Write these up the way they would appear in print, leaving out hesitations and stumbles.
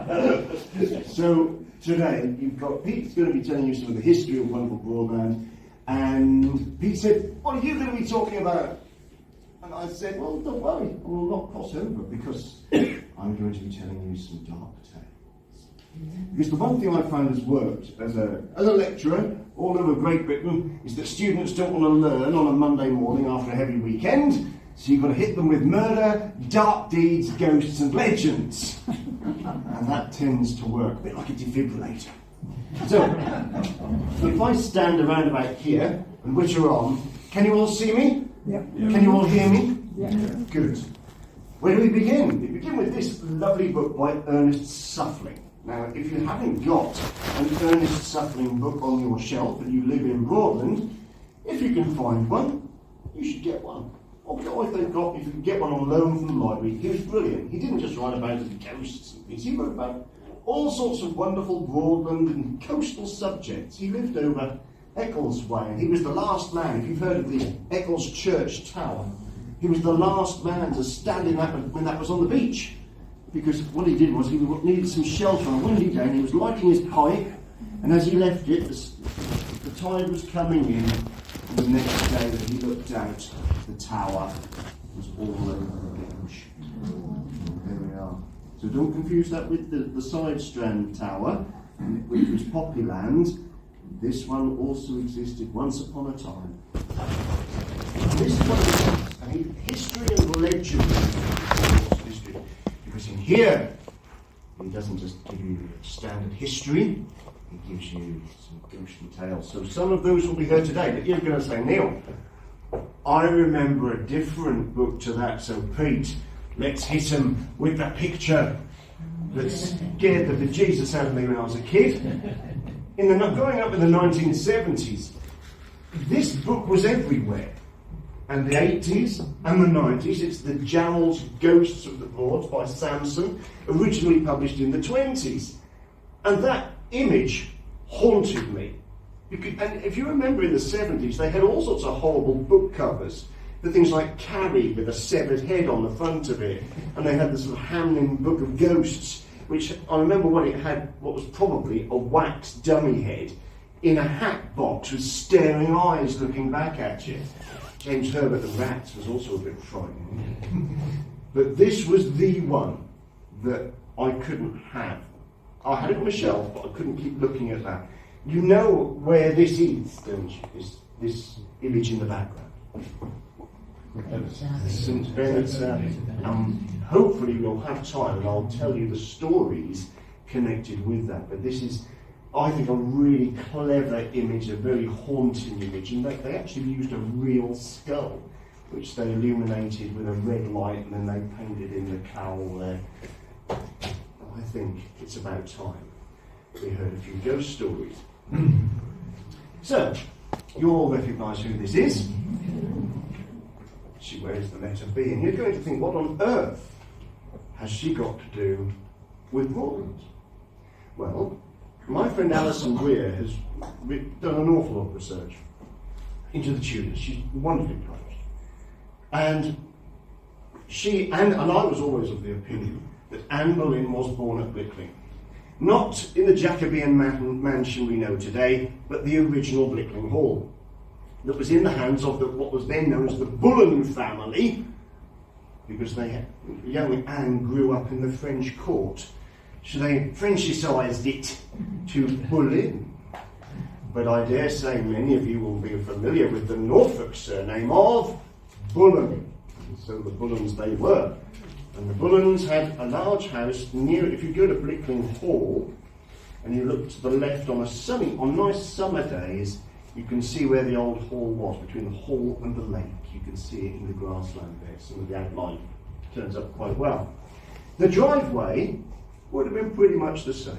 So today Pete's going to be telling you some of the history of wonderful Broadland, and Pete said, "What are you going to be talking about?" And I said, "Well, don't worry, I will not cross over because I'm going to be telling you some dark tales." Because the one thing I found has worked as a lecturer all over Great Britain is that students don't want to learn on a Monday morning after a heavy weekend, so you've got to hit them with murder, dark deeds, ghosts and legends. And that tends to work, a bit like a defibrillator. So, if I stand around about here and witter on, can you all see me? Yeah. Can you all hear me? Yeah. Good. Where do we begin? We begin with this lovely book by Ernest Suffling. Now, if you haven't got an Ernest Suffling book on your shelf and you live in Broadland, if you can find one, you should get one. Or if they've got, if you can get one on loan from the library, he was brilliant. He didn't just write about ghosts and things, he wrote about all sorts of wonderful Broadland and coastal subjects. He lived over Eccles Way, and he was the last man, if you've heard of the Eccles Church Tower, he was the last man to stand in that when that was on the beach. Because what he did was he needed some shelter on a windy day, and he was lighting his pipe, and as he left it, the tide was coming in, and the next day that he looked out, the tower was all over the beach. There we are. So don't confuse that with the Side Strand Tower, which was Poppy Land. This one also existed once upon a time. This is what it is, a history and legend. History. Because in here, he doesn't just give you standard history, he gives you some ghostly tales. So some of those will be there today, but you're going to say, "Neil, I remember a different book to that, so Pete, let's hit him with that picture that scared the bejesus out of me when I was a kid." Growing up in the 1970s, this book was everywhere. And the 80s and the 90s, it's the Jarrell's Ghosts of the Broads by Samson, originally published in the 20s. And that image haunted me. And if you remember in the 70s, they had all sorts of horrible book covers for things like Carrie with a severed head on the front of it. And they had the sort of Hamlin Book of Ghosts, which I remember when it had what was probably a wax dummy head in a hat box with staring eyes looking back at you. James Herbert the Rats was also a bit frightening. But this was the one that I couldn't have. I had it on my shelf, but I couldn't keep looking at that. You know where this is, don't you? This image in the background. St. Benet's, hopefully we'll have time and I'll tell you the stories connected with that. But this is, I think, a really clever image, a very haunting image, and they actually used a real skull, which they illuminated with a red light, and then they painted in the cowl there. I think it's about time we heard a few ghost stories. So, you all recognise who this is. She wears the letter B, and you're going to think, what on earth has she got to do with Broadland? Well, my friend Alison Weir has done an awful lot of research into the Tudors. She's wonderfully published. And she, and I was always of the opinion that Anne Boleyn was born at Blickling. Not in the Jacobean mansion we know today, but the original Blickling Hall, that was in the hands of what was then known as the Bullen family, because young Anne grew up in the French court. So they Frenchicised it to Boleyn. But I dare say many of you will be familiar with the Norfolk surname of Bullen. And so the Bullens they were. And the Bullens had a large house near, if you go to Blickling Hall, and you look to the left on nice summer days, you can see where the old hall was, between the hall and the lake. You can see it in the grassland there. Some of the outline turns up quite well. The driveway would have been pretty much the same.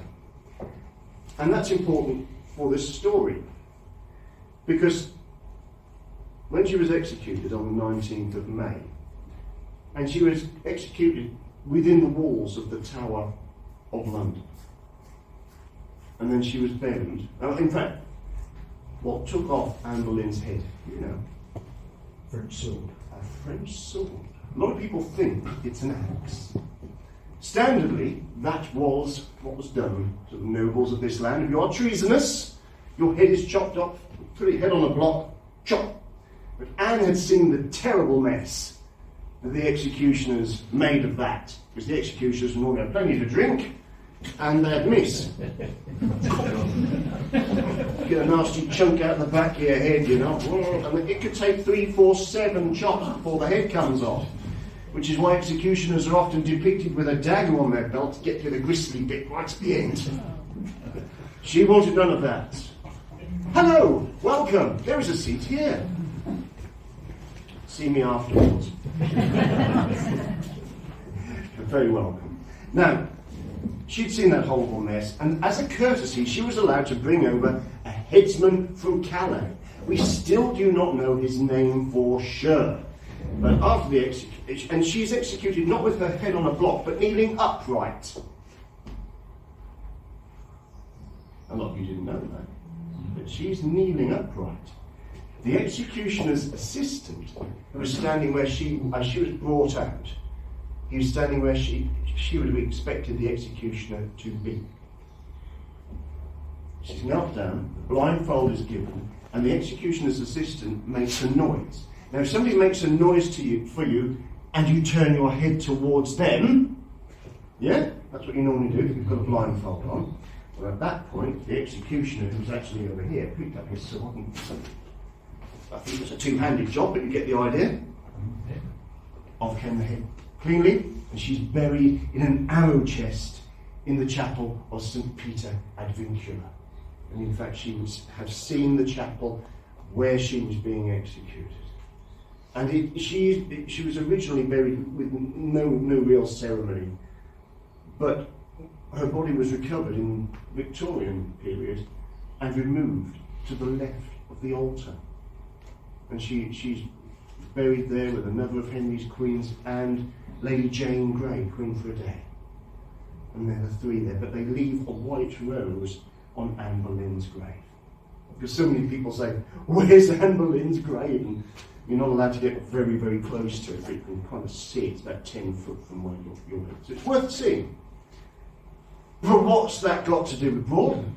And that's important for this story, because when she was executed on the 19th of May, and she was executed within the walls of the Tower of London, and then she was buried. In fact, what took off Anne Boleyn's head, you know? French sword. A French sword. A lot of people think it's an axe. Standardly, that was what was done to the nobles of this land. If you are treasonous, your head is chopped off, put your head on a block, chop. But Anne had seen the terrible mess that the executioners made of that, because the executioners normally had plenty to drink, and they'd miss. Get a nasty chunk out the back of your head, you know, and it could take 3, 4, 7 chops before the head comes off, which is why executioners are often depicted with a dagger on their belt to get to the gristly bit right at the end. She wanted none of that. Hello, welcome. There is a seat here. See me afterwards. You're very welcome. Now, she'd seen that horrible mess, and as a courtesy, she was allowed to bring over a headsman from Calais. We still do not know his name for sure. But after the execution, and she's executed not with her head on a block, but kneeling upright. A lot of you didn't know that, but she's kneeling upright. The executioner's assistant, who was standing where as she was brought out, he was standing where she would have expected the executioner to be. She's knelt down, the blindfold is given, and the executioner's assistant makes a noise. Now, if somebody makes a noise for you, and you turn your head towards them, yeah, that's what you normally do if you've got a blindfold on. Well, at that point, the executioner, who's actually over here, picked up his sword and I think it was a two-handed job, but you get the idea. Off came the head cleanly, and she's buried in an arrow chest in the chapel of St. Peter ad Vincula. And in fact, she would have seen the chapel where she was being executed. And she was originally buried with no real ceremony, but her body was recovered in the Victorian period and removed to the left of the altar. And she's buried there with another of Henry's queens and Lady Jane Grey, Queen for a Day. And there are 3 there, but they leave a white rose on Anne Boleyn's grave. Because so many people say, where's Anne Boleyn's grave? And you're not allowed to get very, very close to it, but you can kind of see it's about 10 foot from where you're at. So it's worth seeing. But what's that got to do with Broadland?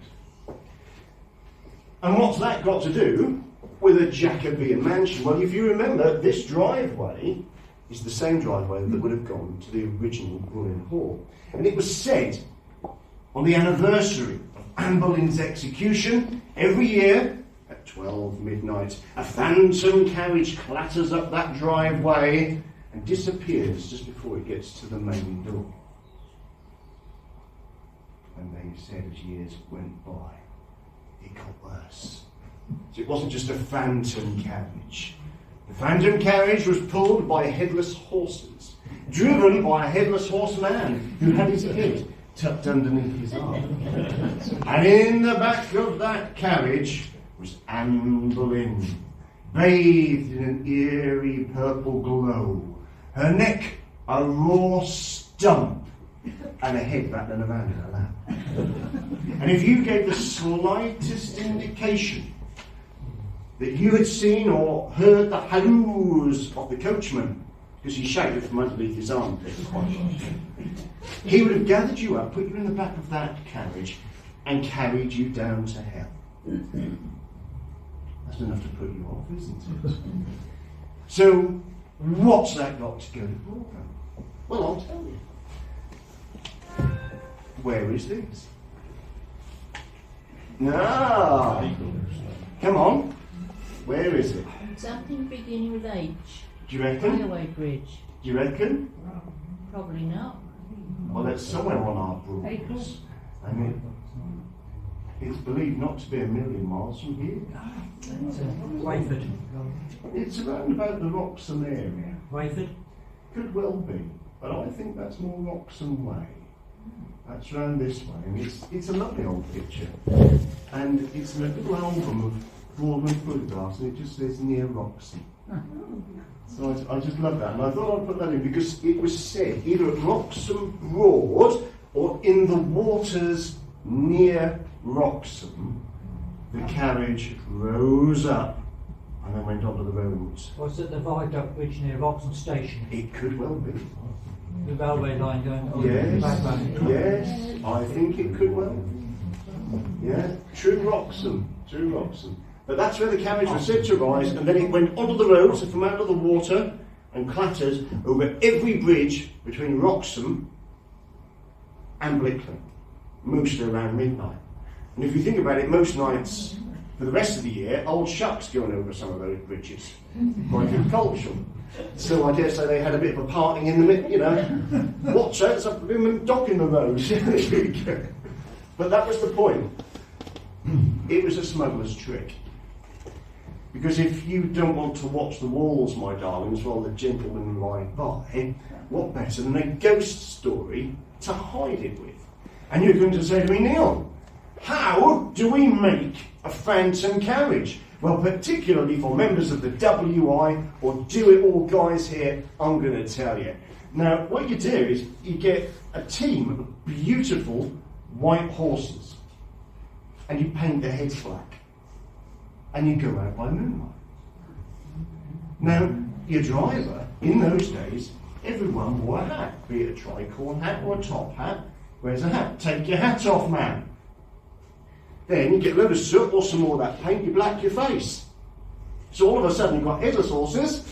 And what's that got to do with a Jacobean mansion? Well, if you remember, this driveway is the same driveway that would have gone to the original Brulin Hall. And it was said on the anniversary of Anne Boleyn's execution, every year at 12 midnight, a phantom carriage clatters up that driveway and disappears just before it gets to the main door. And they said as years went by, it got worse. So it wasn't just a phantom carriage. The phantom carriage was pulled by headless horses, driven by a headless horseman who had his head tucked underneath his arm. And in the back of that carriage was Anne Boleyn, bathed in an eerie purple glow, her neck a raw stump, and a head wrapped in a band in her lap. And if you gave the slightest indication that you had seen or heard the halloos of the coachman, because he shouted from underneath his armpit quite often, he would have gathered you up, put you in the back of that carriage, and carried you down to hell. That's enough to put you off, isn't it? So, what's that got to go to Broadland? Well, I'll tell you. Where is this? No. Come on. Where is it? Something beginning with H. Do you reckon? Railway bridge. Do you reckon? Probably not. Well, that's somewhere on our borders. I mean, it's believed not to be a million miles from here. Wayford. It's around about the Wroxham area. Wayford? Could well be, but I think that's more Wroxham Way. That's round this way, and it's a lovely old picture. And it's in a little album of Broadland photographs, and it just says near Wroxham. So I just love that, and I thought I'd put that in because it was said either at Wroxham Broad or in the waters near Wroxham, the carriage rose up and then went onto the roads. Was it the viaduct bridge near Wroxham Station? It could well be. The railway line going on the Yes, background. yes, I think it could well. Yeah, true Wroxham. But that's where the carriage was said to rise, and then it went onto the road, so from out of the water, and clattered over every bridge between Wroxham and Blickling, mostly around midnight. And if you think about it, most nights for the rest of the year, old Shuck's going over some of those bridges, quite cultural. So I dare say they had a bit of a parting in the middle, you know. Watch out, there's a women docking the road. But that was the point. It was a smuggler's trick. Because if you don't want to watch the walls, my darlings, while the gentlemen ride by, what better than a ghost story to hide it with? And you're going to say to me, Neil, how do we make a phantom carriage? Well, particularly for members of the WI or do-it-all guys here, I'm going to tell you. Now, what you do is you get a team of beautiful white horses and you paint their heads black and you go out by moonlight. Now, your driver, in those days, everyone wore a hat, be it a tricorn hat or a top hat. Where's a hat? Take your hat off, man. Then you get a load of soot or some more of that paint, you black your face. So all of a sudden you've got headless horses,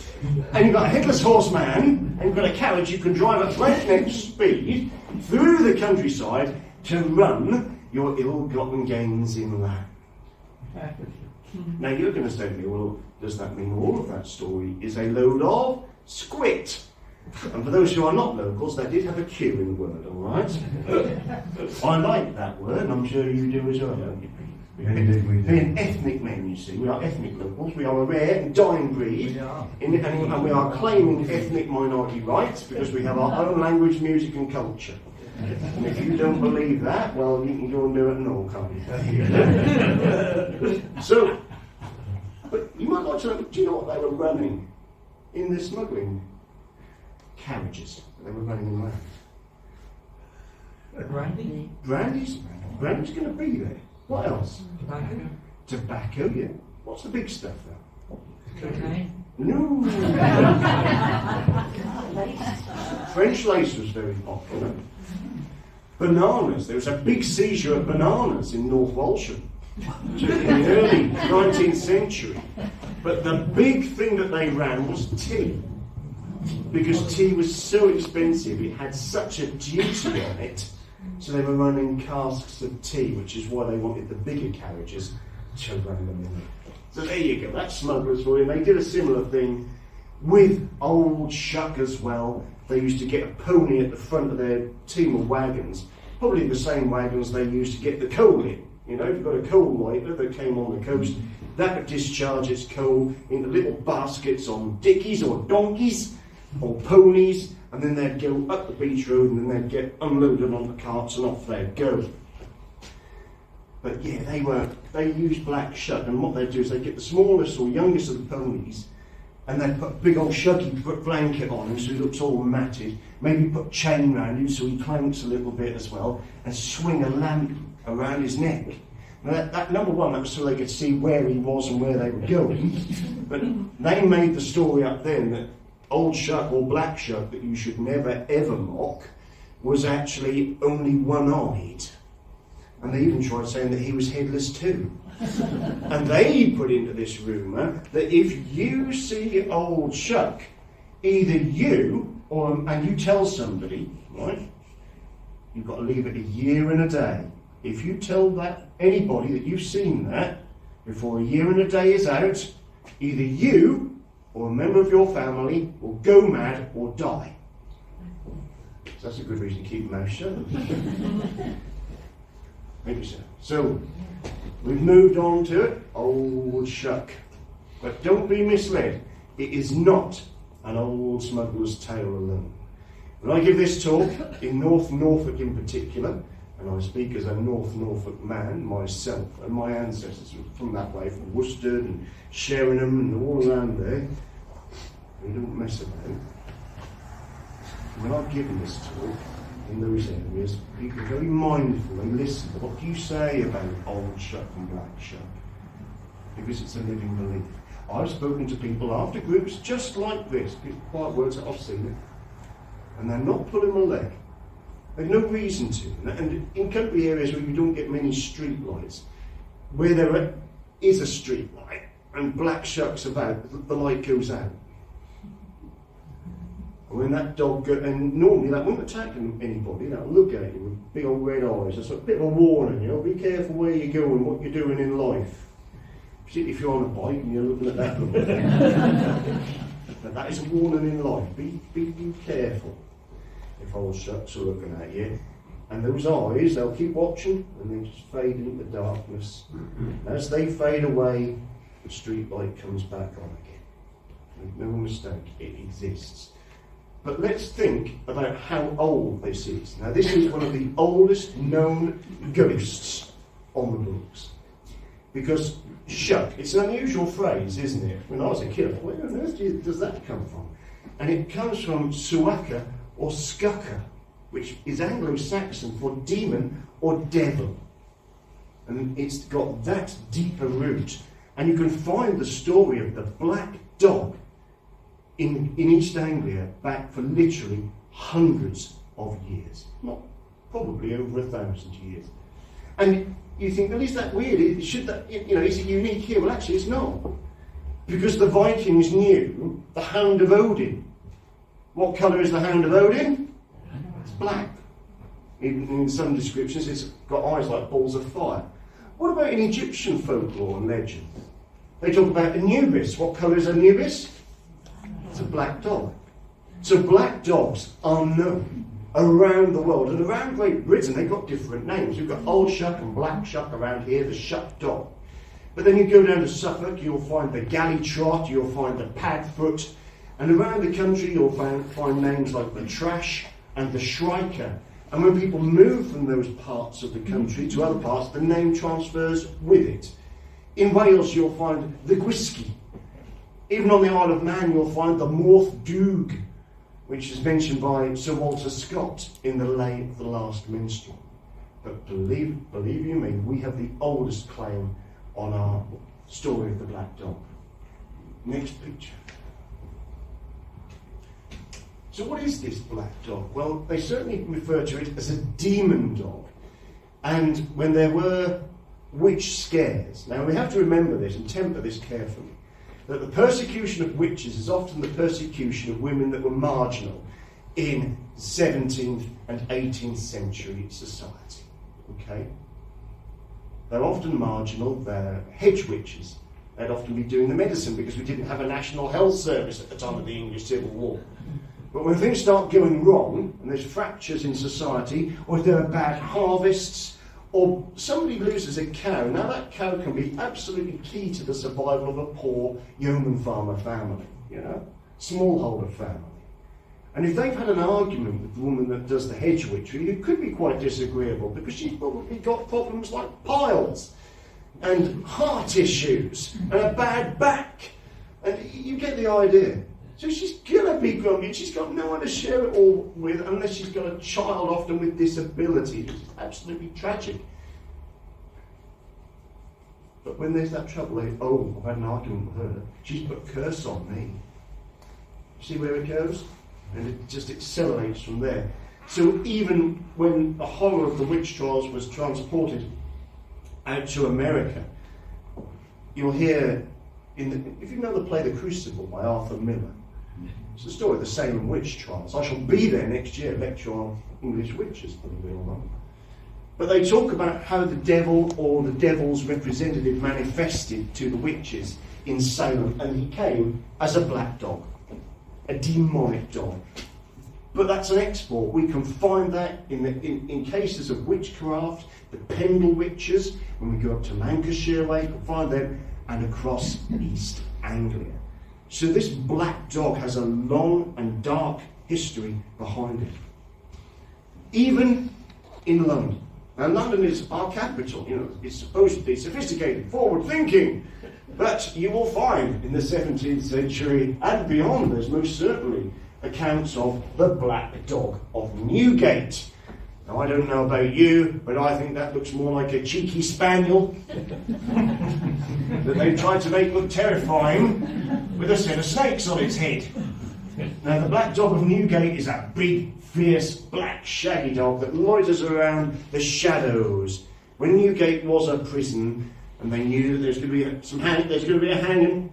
and you've got a headless horseman, and you've got a carriage you can drive at breakneck speed through the countryside to run your ill-gotten gains in land. Now you're going to say to me, well, does that mean all of that story is a load of squit? And for those who are not locals, they did have a Q in the word, all right? I like that word, and I'm sure you do as well, don't you? Being ethnic men, you see, we are ethnic locals, we are a rare and dying breed, and we are claiming ethnic minority rights because we have our own language, music and culture. And if you don't believe that, well, you can go and do it and all, can't you? So, but you might like to know, do you know what they were running in the smuggling carriages that they were running in land? Brandy? Brandy's going to be there. What else? Tobacco? Tobacco, yeah. What's the big stuff though? Cocaine. No. French lace was very popular. Bananas. There was a big seizure of bananas in North Walsham in the early 19th century. But the big thing that they ran was tea. Because tea was so expensive, it had such a duty on it, so they were running casks of tea, which is why they wanted the bigger carriages to run them in. So there you go, that's smugglers for you. They did a similar thing with Old Shuck as well. They used to get a pony at the front of their team of wagons, probably the same wagons they used to get the coal in. You know, if you've got a coal lighter that came on the coast, that would discharge its coal into little baskets on dickies or donkeys or ponies, and then they'd go up the beach road and then they'd get unloaded on the carts and off they'd go. But yeah, they used black shuck, and what they'd do is they'd get the smallest or youngest of the ponies and they'd put a big old shuggy blanket on him so he looks all matted, maybe put a chain round him so he clanks a little bit as well, and swing a lamp around his neck. Now that number one, that was so they could see where he was and where they were going. But they made the story up then that Old Shuck or Black Shuck, that you should never ever mock, was actually only one-eyed. And they even tried saying that he was headless too. And they put into this rumour that if you see Old Shuck, either you and you tell somebody, right, you've got to leave it a year and a day. If you tell anybody that you've seen that before a year and a day is out, either you or a member of your family will go mad or die. So that's a good reason to keep your mouth shut. Thank you, sir. So, we've moved on to it. Old Shuck. But don't be misled. It is not an old smuggler's tale alone. When I give this talk, in North Norfolk in particular, and I speak as a North Norfolk man myself, and my ancestors were from that way, from Worcester and Sheringham and all around there. We don't mess about. When I've given this talk in those areas, people are very mindful and listen. What do you say about Old Shuck and Black Shuck? Because it's a living belief. I've spoken to people after groups just like this, quiet words that I've seen it. and they're not pulling my leg. There's no reason to. And in country areas where you don't get many street lights, where there is a street light and black shucks about, the light goes out. And when that dog and normally that won't attack anybody, that'll look at you with big old red eyes. That's a bit of a warning, be careful where you go and what you're doing in life. Particularly if you're on a bike and you're looking at that. But that is a warning in life. Be careful if old shucks are looking at you. And those eyes, they'll keep watching and they just fade into darkness. And as they fade away, the street light comes back on again. Make no mistake, it exists. But let's think about how old this is. Now, this is one of the oldest known ghosts on the books. Because shuck, it's an unusual phrase, isn't it? When I was a kid, I thought, where on earth does that come from? And it comes from suaka or skaka, which is Anglo-Saxon for demon or devil. And it's got that deeper root. And you can find the story of the black dog in East Anglia back for literally hundreds of years. Not probably over 1,000 years. And you think, well, is that weird? Should that, is it unique here? Well, actually, it's not. Because the Vikings knew the Hound of Odin. What colour is the Hound of Odin? It's black. In some descriptions, it's got eyes like balls of fire. What about in Egyptian folklore and legend? They talk about Anubis. What colour is Anubis? It's a black dog. So black dogs are known around the world. And around Great Britain, they've got different names. You've got Old Shuck and Black Shuck around here, the Shuck dog. But then you go down to Suffolk, you'll find the Galley Trot, you'll find the Padfoot. And around the country, you'll find names like the Trash and the Shrieker. And when people move from those parts of the country to other parts, the name transfers with it. In Wales, you'll find the Gwisky. Even on the Isle of Man, you'll find the Morth Doog, which is mentioned by Sir Walter Scott in The Lay of the Last Minstrel. But believe you me, we have the oldest claim on our story of the black dog. Next picture. So what is this black dog? Well, they certainly refer to it as a demon dog. And when there were witch scares, now we have to remember this and temper this carefully, that the persecution of witches is often the persecution of women that were marginal in 17th and 18th century society. Okay? They're often marginal, they're hedge witches. They'd often be doing the medicine because we didn't have a national health service at the time of the English Civil War. But when things start going wrong, and there's fractures in society, or if there are bad harvests, or somebody loses a cow, now that cow can be absolutely key to the survival of a poor yeoman farmer family, smallholder family. And if they've had an argument with the woman that does the hedge witchery, it could be quite disagreeable because she's probably got problems like piles and heart issues and a bad back. And you get the idea. So she's going to be grumpy and she's got no one to share it all with unless she's got a child often with disability. It's absolutely tragic. But when there's that trouble, I've had an argument with her. She's put a curse on me. See where it goes? And it just accelerates from there. So even when the horror of the witch trials was transported out to America, you'll hear, if you know the play The Crucible by Arthur Miller, it's the story of the Salem witch trials. I shall be there next year, lecture on English witches, believe it or not. But they talk about how the devil or the devil's representative manifested to the witches in Salem, and he came as a black dog, a demonic dog. But that's an export. We can find that in cases of witchcraft, the Pendle witches. When we go up to Lancashire way, you can find them, and across East Anglia. So this black dog has a long and dark history behind it. Even in London. Now London is our capital, it's supposed to be sophisticated, forward-thinking. But you will find in the 17th century and beyond, there's most certainly accounts of the Black Dog of Newgate. Now, I don't know about you, but I think that looks more like a cheeky spaniel that they tried to make look terrifying with a set of snakes on its head. Now, the black dog of Newgate is that big, fierce, black, shaggy dog that loiters around the shadows. When Newgate was a prison, and they knew that there's going to be a hanging,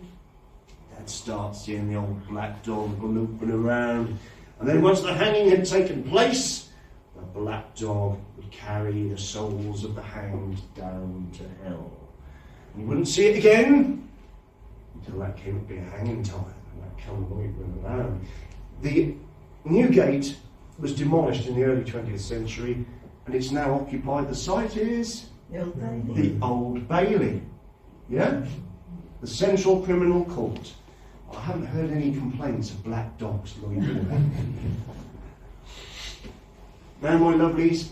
Dad starts seeing the old black dog looping around. And then once the hanging had taken place, the black dog would carry the souls of the hanged down to hell. And you wouldn't see it again until that came to be a hanging time. Around. The Newgate was demolished in the early 20th century, and it's now occupied. The site is the Old Bailey. Yeah? The Central Criminal Court. I haven't heard any complaints of black dogs loitering around. Now, my lovelies,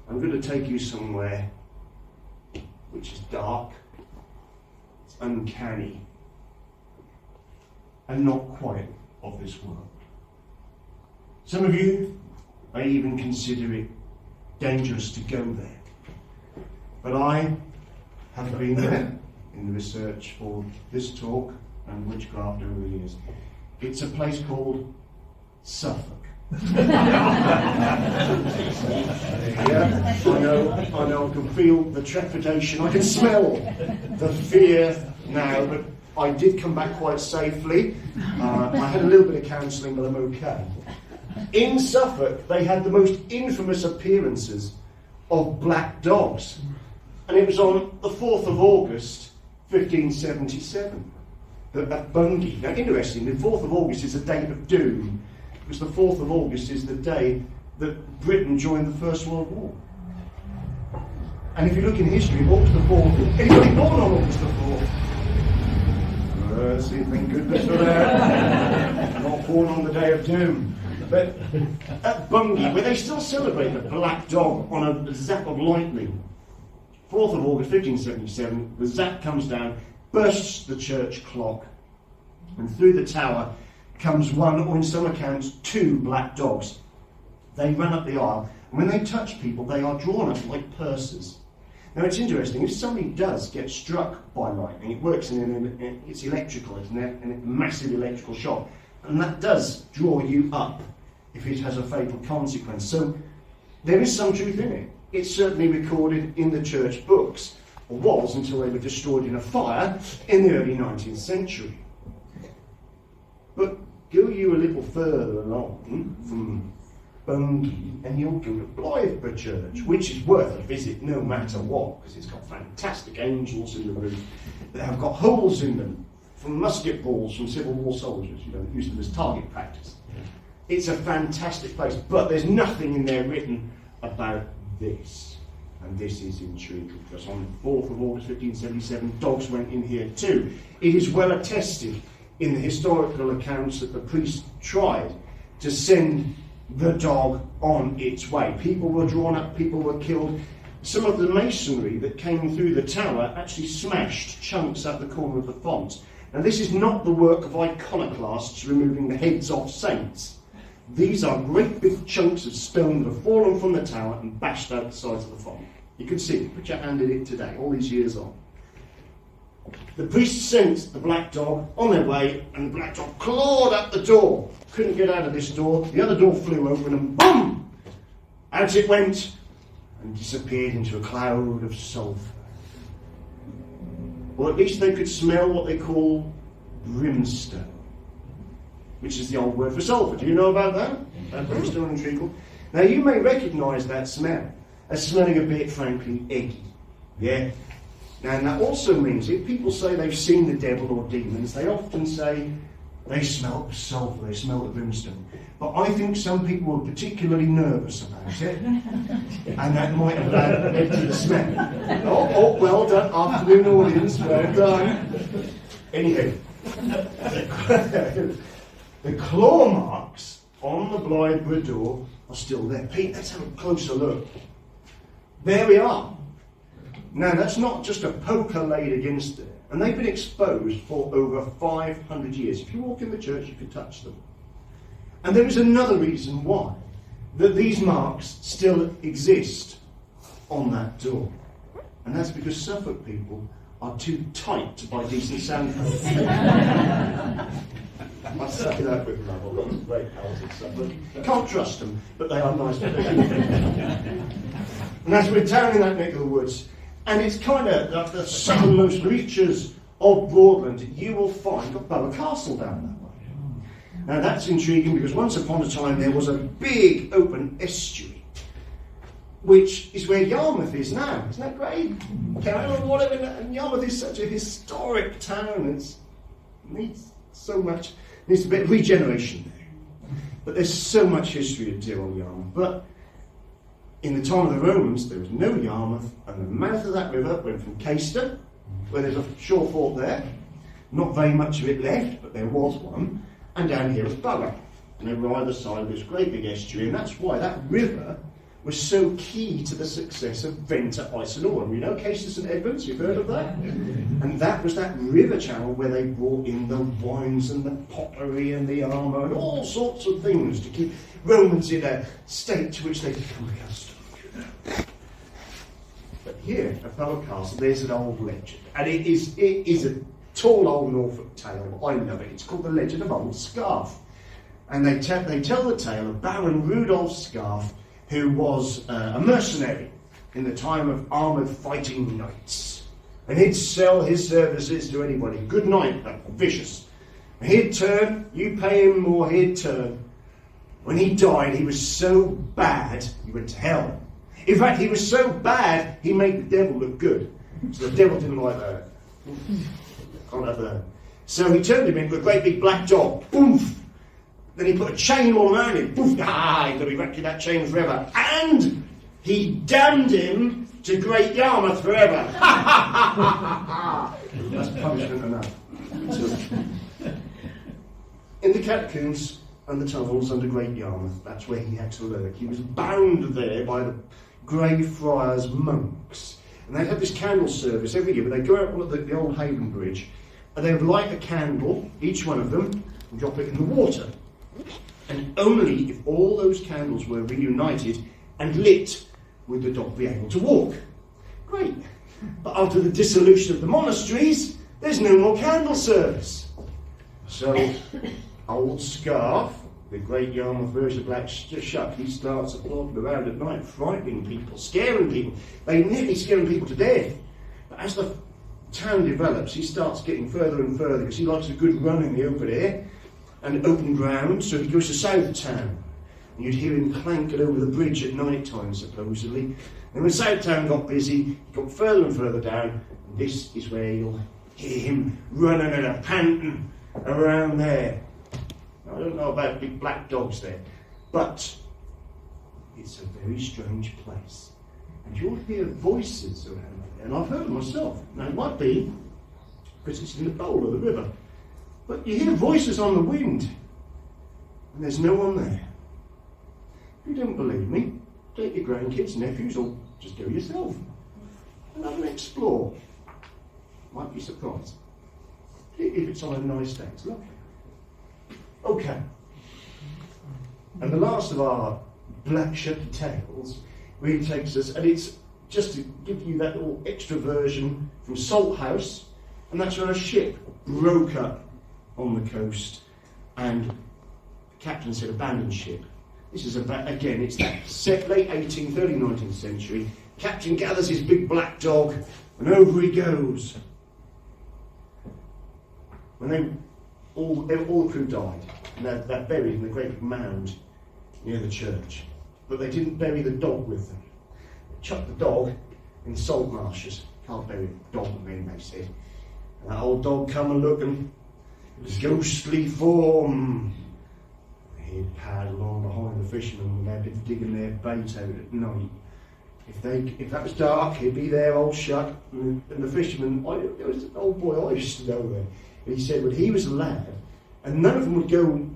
I'm going to take you somewhere which is dark, it's uncanny, and not quite of this world. Some of you may even consider it dangerous to go there. But I have been there in the research for this talk and witchcraft over the years. It's a place called Suffolk. Yeah, I know, I can feel the trepidation, I can smell the fear now, but I did come back quite safely. I had a little bit of counselling, but I'm okay. In Suffolk, they had the most infamous appearances of black dogs. And it was on the 4th of August, 1577, at Bungay. Now, interestingly, the 4th of August is a date of doom, because the 4th of August is the day that Britain joined the First World War. And if you look in history, August the 4th, anybody born on August the 4th? See, thank goodness for that. Not born on the day of doom. But at Bungay, where they still celebrate the black dog on a zap of lightning, 4th of August 1577, the zap comes down, bursts the church clock, and through the tower comes one, or in some accounts, 2 black dogs. They run up the aisle, and when they touch people, they are drawn up like purses. Now, it's interesting, if somebody does get struck by lightning, it works it's electrical, it's a massive electrical shock, and that does draw you up if it has a fatal consequence. So there is some truth in it. It's certainly recorded in the church books, or was until they were destroyed in a fire in the early 19th century. But go you a little further along from Bungay, and you'll go to Blythburgh Church, which is worth a visit no matter what, because it's got fantastic angels in the roof that have got holes in them from musket balls from Civil War soldiers, used them as target practice. It's a fantastic place, but there's nothing in there written about this. And this is intriguing, because on the 4th of August 1577, dogs went in here too. It is well attested in the historical accounts that the priest tried to send the dog on its way. People were drawn up, people were killed. Some of the masonry that came through the tower actually smashed chunks at the corner of the font. Now, this is not the work of iconoclasts removing the heads off saints. These are great big chunks of stone that have fallen from the tower and bashed out the sides of the font. You can see it, put your hand in it today, all these years on. The priest sent the black dog on their way, and the black dog clawed up the door. Couldn't get out of this door. The other door flew open, and boom! Out it went, and disappeared into a cloud of sulphur. Or at least they could smell what they call brimstone, which is the old word for sulphur. Do you know about that? Brimstone and treacle. Now, you may recognise that smell as smelling a bit, frankly, eggy. Yeah? Now, and that also means if people say they've seen the devil or demons, they often say they smelt the sulphur, they smelt the brimstone. But I think some people were particularly nervous about it, and that might have led to the smell. Oh, well done, afternoon audience, well done. Anyhow, the claw marks on the Blythburgh door are still there. Pete, let's have a closer look. There we are. Now, that's not just a poker laid against it, and they've been exposed for over 500 years. If you walk in the church, you can touch them. And there is another reason why, that these marks still exist on that door. And that's because Suffolk people are too tight to buy decent sandpaper. I say that with love. I've got some great pals and stuff. But can't trust them, but they are nice people. And as we're down in that neck of the woods, and it's kind of like the southernmost reaches of Broadland, you will find Bower Castle down that way. Now that's intriguing because once upon a time there was a big open estuary, which is where Yarmouth is now. Isn't that great? And Yarmouth is such a historic town. It needs so much. Needs a bit of regeneration there. But there's so much history to do on Yarmouth. But in the time of the Romans, there was no Yarmouth, and the mouth of that river went from Caister, where there's a shore fort there. Not very much of it left, but there was one. And down here was Bower. And over either side of this great big estuary. And that's why that river was so key to the success of Venta Icenorum. You know Caister St Edmunds, you've heard of that? And that was that river channel where they brought in the wines and the pottery and the armour and all sorts of things to keep Romans in a state to which they become accustomed. But here at Bower Castle, there's an old legend, and it is a tall old Norfolk tale. I love it. It's called the Legend of Old Scarf, and they tell the tale of Baron Rudolf Scarf, who was a mercenary in the time of armoured fighting knights. And he'd sell his services to anybody. Good knight, vicious. And he'd turn, you pay him more, he'd turn. When he died, he was so bad, he went to hell. In fact, he was so bad, he made the devil look good. So the devil didn't like that. Can't have that. So he turned him into a great big black dog. Boof! Then he put a chain all around him. Poof! He's got to be wrapped in that chain forever. And he damned him to Great Yarmouth forever. That's punishment enough. So, in the catacombs and the tunnels under Great Yarmouth, that's where he had to lurk. He was bound there by the Grey Friars monks. And they had this candle service every year, but they'd go out on the old Haven Bridge, and they would light a candle, each one of them, and drop it in the water. And only if all those candles were reunited and lit would the dog be able to walk. Great. But after the dissolution of the monasteries, there's no more candle service. So, Old Scarf, the Great Yarmouth version of Black Shuck, he starts plodding around at night, frightening people, scaring people. They nearly scaring people to death. But as the town develops, he starts getting further and further because he likes a good run in the open air and open ground, so he goes to South Town. And you'd hear him clanking over the bridge at night time, supposedly. And when South Town got busy, he got further and further down, and this is where you'll hear him running and a panting around there. I don't know about big black dogs there, but it's a very strange place. And you'll hear voices around there, and I've heard them myself. Now, it might be because it's in the bowl of the river, but you hear voices on the wind, and there's no one there. If you don't believe me, take your grandkids, nephews, or just go yourself and have an explore. Might be surprised. If it's on a nice day, it's lovely. Okay. And the last of our Black Shuck tales really takes us, and it's just to give you that little extra version from Salthouse, and that's when a ship broke up on the coast, and the captain said, abandon ship. This is about, again, it's that late 18th, early 19th century. Captain gathers his big black dog, and over he goes. When all the crew died, and they're buried in the great big mound near the church. But they didn't bury the dog with them. They chucked the dog in the salt marshes. Can't bury the dog with me, they said. And that old dog come and look, and it was ghostly form. He'd pad along behind the fishermen when they'd been digging their bait out at night. If that was dark, he'd be there, old Shuck, and the fishermen. There was an old boy I used to know there. And he said when he was a lad, and none of them would go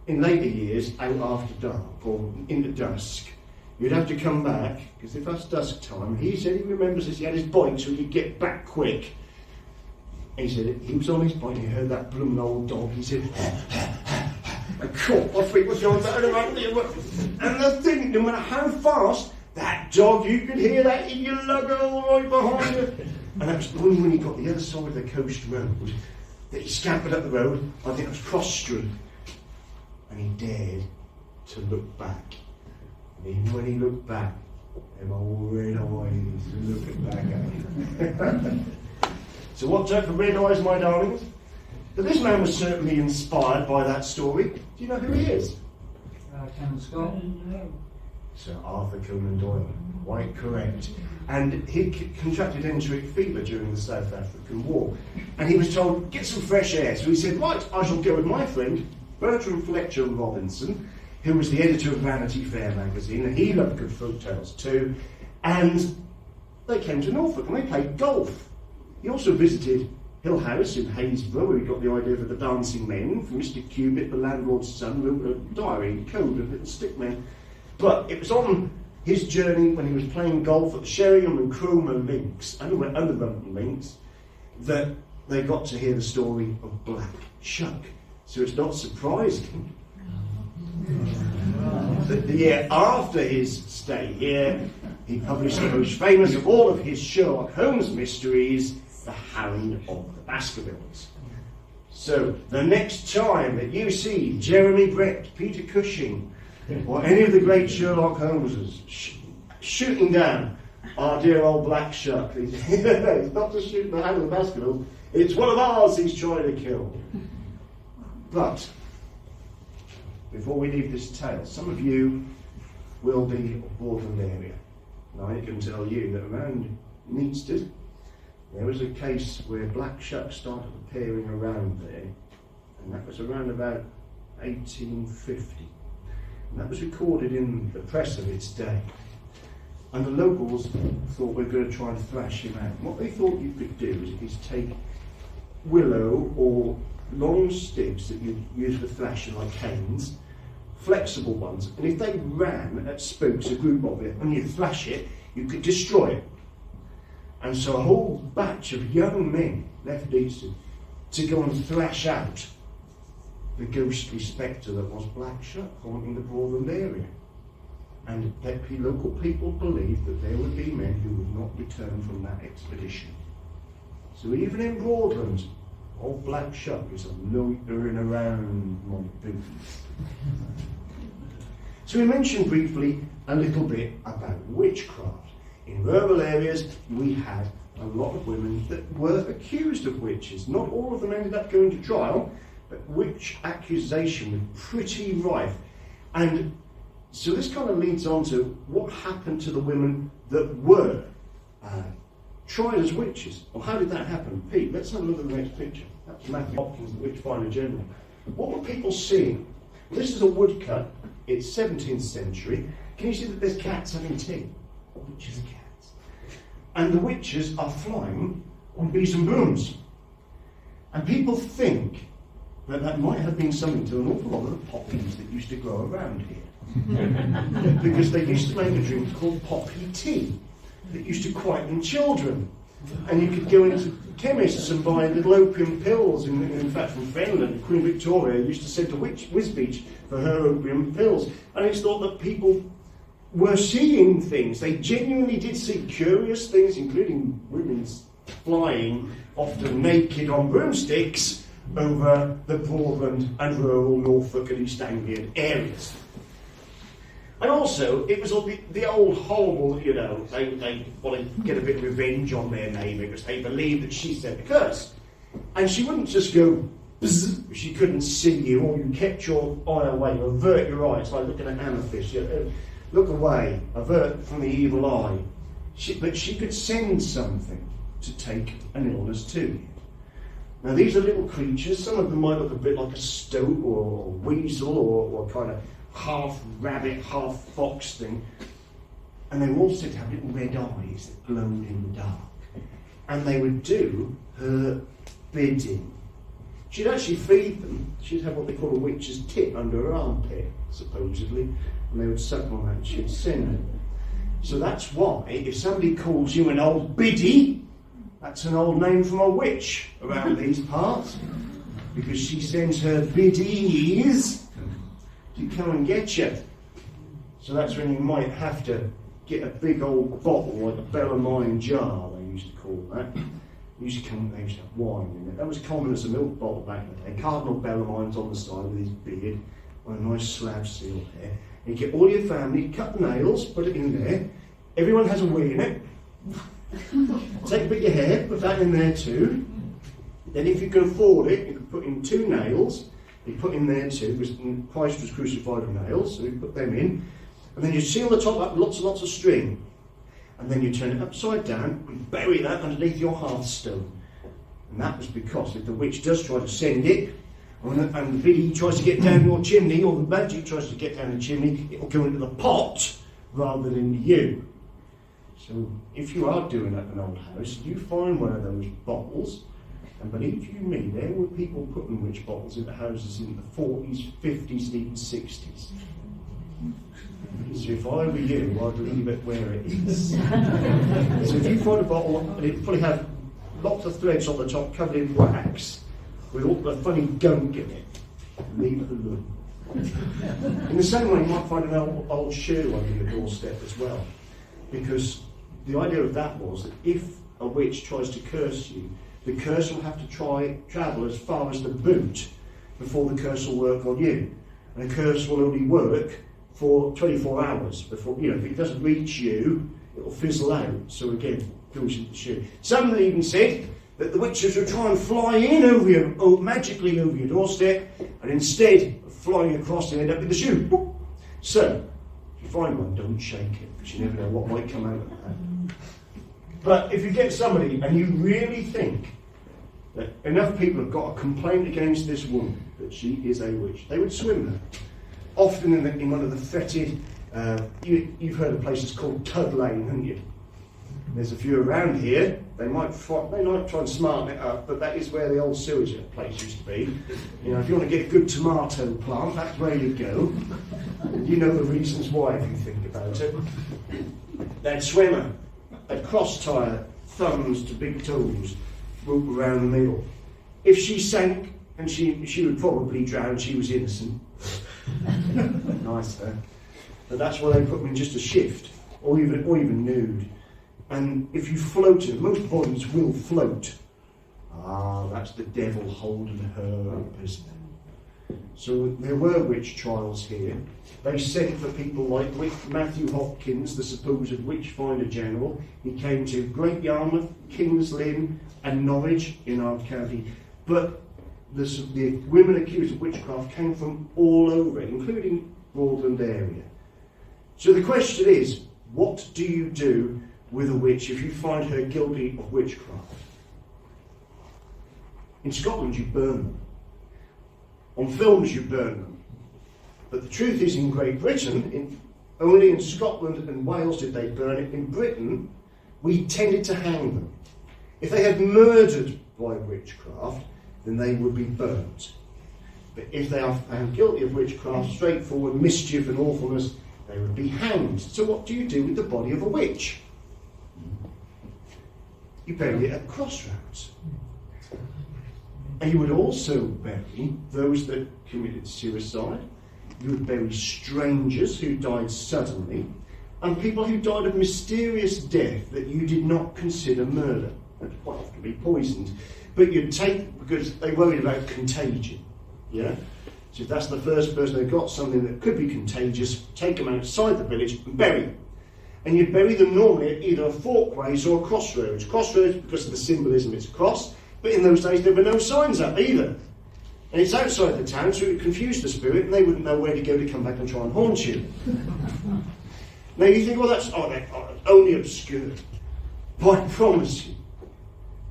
in later years out after dark or into dusk. You'd have to come back, because if that's dusk time, he said he remembers this, he had his bike so he'd get back quick. And he said he was on his bike, he heard that blooming old dog, he said, and caught my feet was going down around the. And the thing, no matter how fast That dog, you could hear that in your lug all right behind you. And that was only when he got the other side of the coast road that he scampered up the road. I think it was Cross Street. And he dared to look back. And even when he looked back, them old red eyes looking back at him. So watch out for red eyes, my darlings. But this man was certainly inspired by that story. Do you know who he is? Canon Scott. Sir Arthur Conan Doyle. Quite correct. And he contracted enteric fever during the South African War. And he was told, get some fresh air. So he said, right, I shall go with my friend, Bertram Fletcher Robinson, who was the editor of Vanity Fair magazine, and he loved good folk tales too. And they came to Norfolk and they played golf. He also visited Hill House in Haysborough, where he got the idea for the Dancing Men. From Mr. Cubitt, the landlord's son, wrote a diary code of little stick men. But it was on his journey when he was playing golf at the Sheringham and Cromer Links, and other links, that they got to hear the story of Black Shuck. So it's not surprising that the year after his stay here, he published the most famous of all of his Sherlock Holmes mysteries, The Hound of the Baskervilles. So the next time that you see Jeremy Brett, Peter Cushing, or any of the great Sherlock Holmeses shooting down our dear old Black Shuck, it's not just shooting the Hound of the Baskervilles, it's one of ours he's trying to kill. But before we leave this tale, some of you will be of Borderland area. Now I can tell you that around Neatsted, there was a case where Black Shuck started appearing around there, and that was around about 1850. And that was recorded in the press of its day. And the locals thought we were going to try and thrash him out. And what they thought you could do is take willow or long sticks that you use for thrashing, like canes, flexible ones, and if they ran at spokes, a group of it, and you thrash it, you could destroy it. And so a whole batch of young men left Easton to go and thrash out the ghostly spectre that was Black Shuck haunting the Broadland area. And local people believed that there would be men who would not return from that expedition. So even in Broadland, old Black Shuck is loitering around my boots. So we mentioned briefly a little bit about witchcraft. In rural areas, we had a lot of women that were accused of witches. Not all of them ended up going to trial, but witch accusation was pretty rife. And so this kind of leads on to what happened to the women that were tried as witches. Well, how did that happen? Pete, let's have a look at the next picture. That's Matthew Hopkins, the Witchfinder General. What were people seeing? Well, this is a woodcut. It's 17th century. Can you see that there's cats having tea? Witches and cats. And the witches are flying on bees and brooms. And people think that that might have been something to an awful lot of the poppies that used to grow around here. Because they used to make a drink called poppy tea that used to quieten children. And you could go into chemists and buy little opium pills. In fact, from Finland, Queen Victoria used to send to Wisbech for her opium pills. And it's thought that people were seeing things. They genuinely did see curious things, including women flying, often naked on broomsticks, over the Broadland and rural Norfolk and East Anglian areas. And also, it was all the old horrible, they want to get a bit of revenge on their neighbour because they believed that she said the curse. And she wouldn't just go, bzz, if she couldn't see you, or you kept your eye away, avert your eye. It's like looking at amethyst. Look away, avert from the evil eye. But she could send something to take an illness to you. Now these are little creatures. Some of them might look a bit like a stoat or a weasel or kind of half rabbit, half fox thing. And they were all said to have little red eyes that glowed in the dark. And they would do her bidding. She'd actually feed them. She'd have what they call a witch's tit under her armpit, supposedly. And they would suck on that and she'd send them. So that's why, if somebody calls you an old biddy, that's an old name from a witch around these parts. Because she sends her biddies to come and get you. So that's when you might have to get a big old bottle, like a Bellarmine jar, they used to call that. They used to have wine in it. That was common as a milk bottle back in the day. Cardinal Bellarmine's on the side with his beard, on a nice slab seal there. And you get all your family, cut the nails, put it in there. Everyone has a wee in it. Take a bit of your hair, put that in there too. Then if you can afford it, you can put in 2 nails. You put in there too, because Christ was crucified with nails, so you put them in. And then you seal the top up with lots and lots of string. And then you turn it upside down and bury that underneath your hearthstone. And that was because if the witch does try to send it, and the biddy tries to get down your chimney, or the magic tries to get down the chimney, it will go into the pot rather than into you. So if you are doing up an old house, you find one of those bottles, and believe you me, there were people putting witch bottles into houses in the 40s, 50s, and even 60s. So if I were you, I'd leave it where it is. So if you find a bottle, and it probably have lots of threads on the top covered in wax, with all the funny gunk in it, leave it alone. In the same way, you might find an old shoe under your doorstep as well. Because the idea of that was that if a witch tries to curse you, the curse will have to travel as far as the boot before the curse will work on you. And a curse will only work for 24 hours before, if it doesn't reach you, it will fizzle out. So again, it goes into the shoe. Some even said that the witches would try and fly in over you, magically over your doorstep, and instead of flying across, they end up in the shoe. Boop. So, if you find one, don't shake it, because you never know what might come out of that. But if you get somebody and you really think that enough people have got a complaint against this woman, that she is a witch, they would swim her. Often in one of the fetid, you've heard of places called Tud Lane, haven't you? There's a few around here. They might try and smarten it up, but that is where the old sewage place used to be. If you want to get a good tomato plant, that's where you go. You know the reasons why if you think about it. They'd swim her. They'd cross-tie her, thumbs to big toes, rope around the middle. If she sank, and she would probably drown, she was innocent. Nice, huh? But that's why they put them in just a shift, or even nude. And if you floated, most bodies will float. That's the devil holding her up, isn't it? So there were witch trials here. They sent for people like Matthew Hopkins, the supposed witch finder general. He came to Great Yarmouth, King's Lynn, and Norwich in our county. But the women accused of witchcraft came from all over, including Broadland area. So the question is, what do you do with a witch if you find her guilty of witchcraft? In Scotland you burn them. On films you burn them. But the truth is, in Great Britain, only in Scotland and Wales did they burn it. In Britain, we tended to hang them. If they had murdered by witchcraft, then they would be burnt. But if they are found guilty of witchcraft, straightforward mischief and awfulness, they would be hanged. So what do you do with the body of a witch? You bury it at crossroads. And you would also bury those that committed suicide. You would bury strangers who died suddenly, and people who died of mysterious death that you did not consider murder. That quite often be poisoned. But you'd take, because they worried about contagion. Yeah? So if that's the first person that got something that could be contagious, take them outside the village and bury them. And you'd bury them normally at either a forkways or a crossroads. Crossroads because of the symbolism, it's a cross. But in those days there were no signs up either. And it's outside the town, so it would confuse the spirit and they wouldn't know where to go to come back and try and haunt you. Now you think, well, that's only obscure. But I promise you,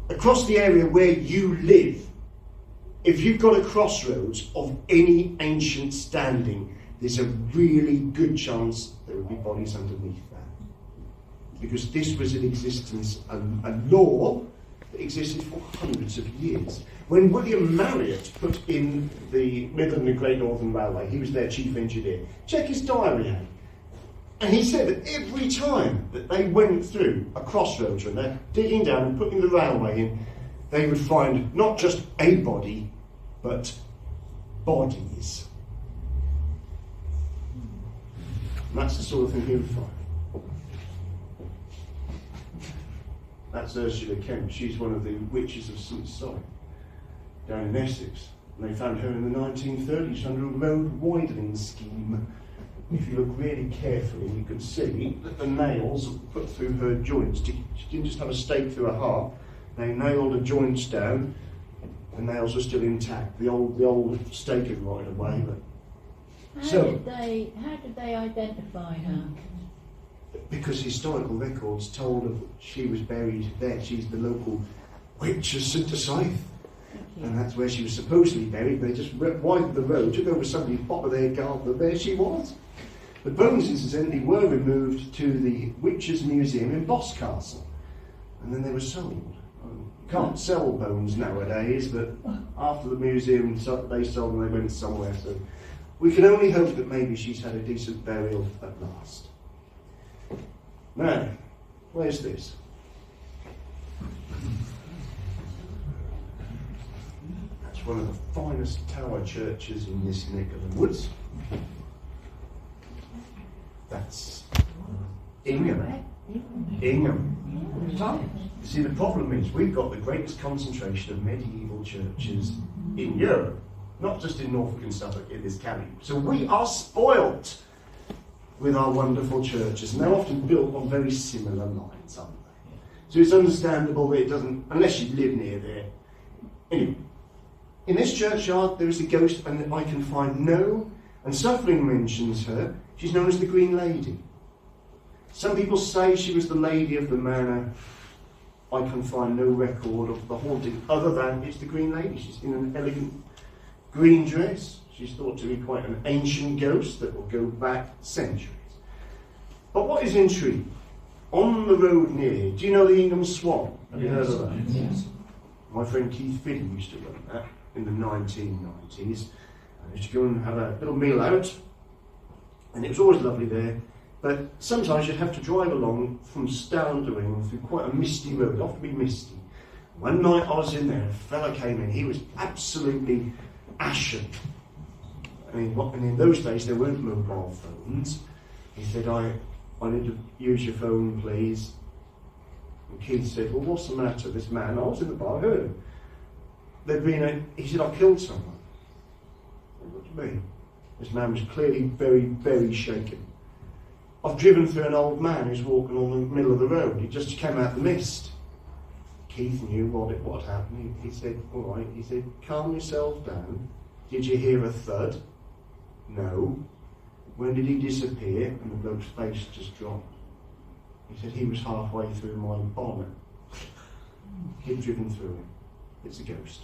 across the area where you live, if you've got a crossroads of any ancient standing, there's a really good chance there would be bodies underneath that. Because this was in existence, a law that existed for hundreds of years. When William Marriott put in the Midland and Great Northern Railway, he was their chief engineer, check his diary out. And he said that every time that they went through a crossroads when they're digging down and putting the railway in, they would find not just a body, but bodies. And that's the sort of thing he would find. That's Ursula Kemp. She's one of the witches of St. Soph down in Essex. And they found her in the 1930s under a road widening scheme. If you look really carefully, you can see that the nails were put through her joints. She didn't just have a stake through her heart. They nailed the joints down. The nails were still intact. The old stake had rotted away. But How did they identify her? because historical records told her she was buried there. She's the local witch of St. Scythe. And that's where she was supposedly buried. They just widened the road, took over somebody's bottom of their garden, and there she was. The bones, incidentally, were removed to the Witches' Museum in Boscastle. And then they were sold. You can't sell bones nowadays, but after the museum, they sold them, they went somewhere. So we can only hope that maybe she's had a decent burial at last. Now, where's this? That's one of the finest tower churches in this neck of the woods. That's Ingham. Ingham. You see, the problem is we've got the greatest concentration of medieval churches in Europe, not just in Norfolk and Suffolk, in this county. So we are spoilt with our wonderful churches, and they're often built on very similar lines, aren't they? So it's understandable that it doesn't, unless you live near there. Anyway, in this churchyard there is a ghost, and I can find no, and Suffling mentions her, she's known as the Green Lady. Some people say she was the lady of the manor. I can find no record of the haunting other than it's the Green Lady. She's in an elegant green dress. She's thought to be quite an ancient ghost that will go back centuries. But what is intriguing, on the road near here, do you know the Ingham Swan? Have you heard of that? Yes. My friend Keith Fiddy used to run that in the 1990s. I used to go and have a little meal out, and it was always lovely there. But sometimes you'd have to drive along from Stoundering through quite a misty road, often be misty. One night I was in there, a fella came in, he was absolutely ashen. And in those days there weren't mobile phones. He said, I need to use your phone, please. And Keith said, well, what's the matter? This man, I was in the bar, I heard him. He said, I killed someone. I said, what do you mean? This man was clearly very, very shaken. I've driven through an old man who's walking on the middle of the road. He just came out of the mist. Keith knew what happened. He said, all right. He said, calm yourself down. Did you hear a thud? No. When did he disappear? And the bloke's face just dropped. He said, he was halfway through my bonnet. He'd driven through it. It's a ghost.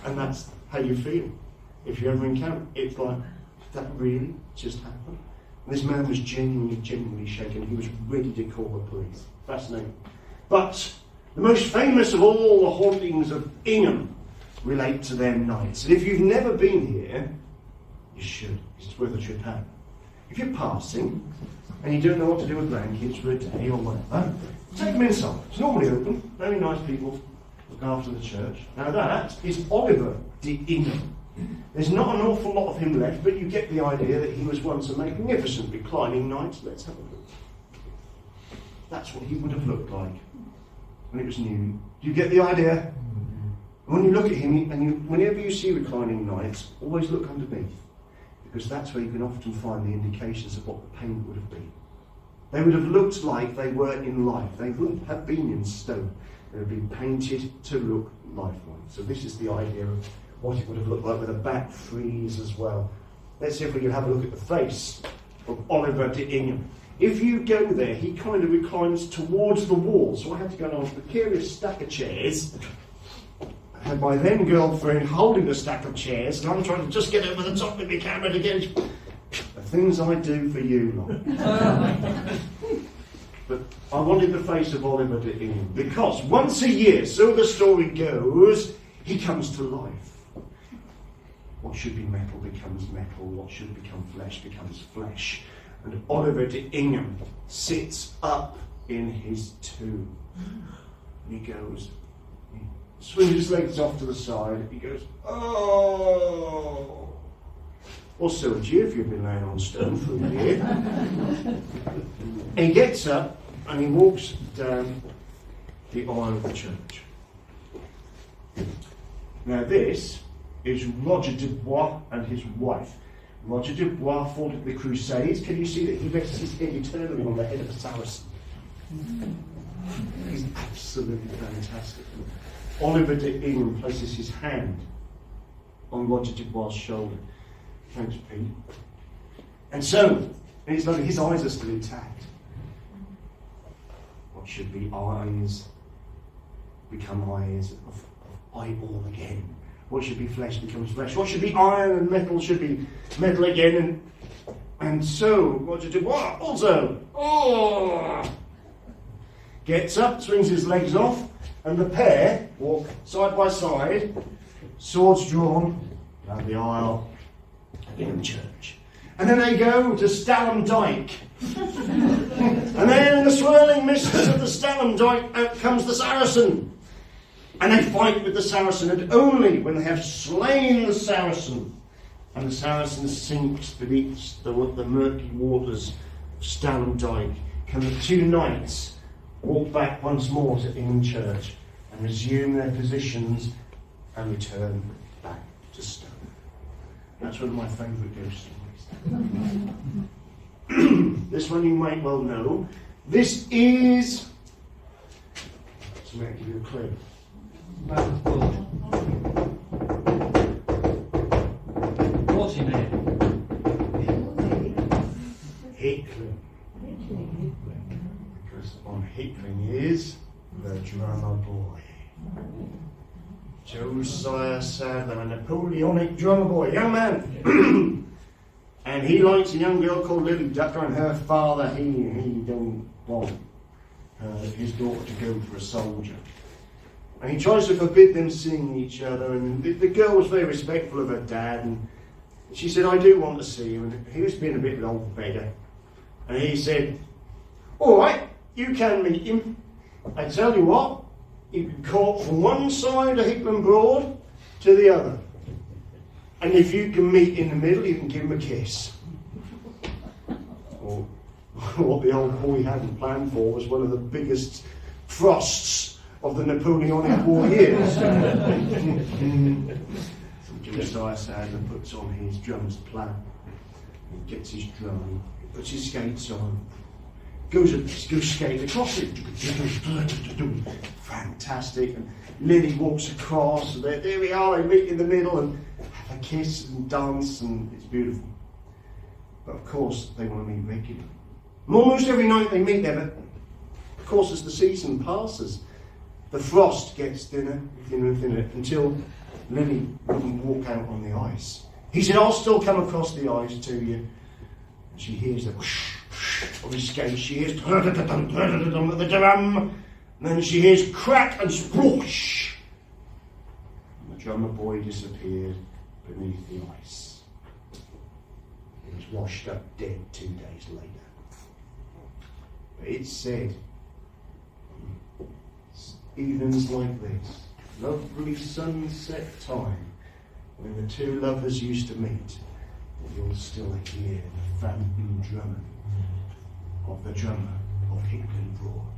And that's how you feel. If you ever encounter it, it's like, that really just happened? And this man was genuinely shaken. He was ready to call the police. Fascinating. But the most famous of all the hauntings of Ingham relate to their nights. And if you've never been here, you should. It's worth a trip out. If you're passing and you don't know what to do with grandkids for a day or whatever, take them inside. It's normally open. Very nice people look after the church. Now that is Oliver de Ingham. There's not an awful lot of him left, but you get the idea that he was once a magnificent reclining knight. Let's have a look. That's what he would have looked like when it was new. Do you get the idea? When you look at him, and whenever you see reclining knights, always look underneath, because that's where you can often find the indications of what the paint would have been. They would have looked like they were in life. They wouldn't have been in stone. They would have been painted to look lifelike. So this is the idea of what it would have looked like with a back frieze as well. Let's see if we can have a look at the face of Oliver de Ingham. If you go there, he kind of reclines towards the wall, so I had to go on a precarious stack of chairs. I had my then girlfriend holding the stack of chairs, and I'm trying to just get over the top of the camera to get it. The things I do for you, lot. But I wanted the face of Oliver de Ingham, because once a year, so the story goes, he comes to life. What should be metal becomes metal. What should become flesh becomes flesh. And Oliver de Ingham sits up in his tomb. And he goes, he swings his legs off to the side. He goes, oh. Or so would you if you've been laying on stone for a year. He gets up and he walks down the aisle of the church. Now this is Roger Dubois and his wife. Roger Dubois fought at the Crusades. Can you see that he rests his head eternally on the head of a Saracen? He's absolutely fantastic. Oliver de Ingham places his hand on Roger Dubois' shoulder. Thanks, Pete. And so, it's like his eyes are still intact. What should be eyes become eyes of eyeball again. What should be flesh becomes flesh. What should be iron and metal should be metal again. And so, Roger Dubois also gets up, swings his legs off, and the pair walk side by side, swords drawn, down the aisle in the church. And then they go to Stalham Dyke. And then in the swirling mists of the Stalham Dyke, out comes the Saracen. And they fight with the Saracen, and only when they have slain the Saracen, and the Saracen sinks beneath the murky waters of Stalham Dyke, can the two knights walk back once more to Ingham Church and resume their positions and return back to Stoke. That's one of my favourite ghost stories. This one you might well know. This is... So I'm going to give you a clue. What's your name? Hickling. Because on Hickling is the drummer boy. Josiah Sadler, a Napoleonic drummer boy, young man. And he likes a young girl called Lily Ducker, and her father, he don't want his daughter to go for a soldier. And he tries to forbid them seeing each other, and the girl was very respectful of her dad, and she said, I do want to see him. And he was being a bit of an old beggar. And he said, all right, you can meet him. I tell you what, you can call from one side of Hickling Broad to the other. And if you can meet in the middle, you can give him a kiss. Or what the old boy hadn't planned for was one of the biggest frosts of the Napoleonic War years. So Josiah Sadler puts on his drums plan. He gets his drum, he puts his skates on, goes skate across it. Fantastic. And Lily walks across, and there we are, they meet in the middle and have a kiss and dance, and it's beautiful. But of course, they want to meet regularly. And almost every night they meet there, but of course, as the season passes, the frost gets thinner and thinner until Lily wouldn't walk out on the ice. He said, I'll still come across the ice to you. And she hears the whoosh, whoosh of his skate. She hears the drum. And then she hears crack and sploosh. And the drummer boy disappeared beneath the ice. He was washed up dead 2 days later. But it's said, evenings like this, lovely sunset time, when the two lovers used to meet, you'll still hear the phantom drumming of the drummer of Hickling Broad.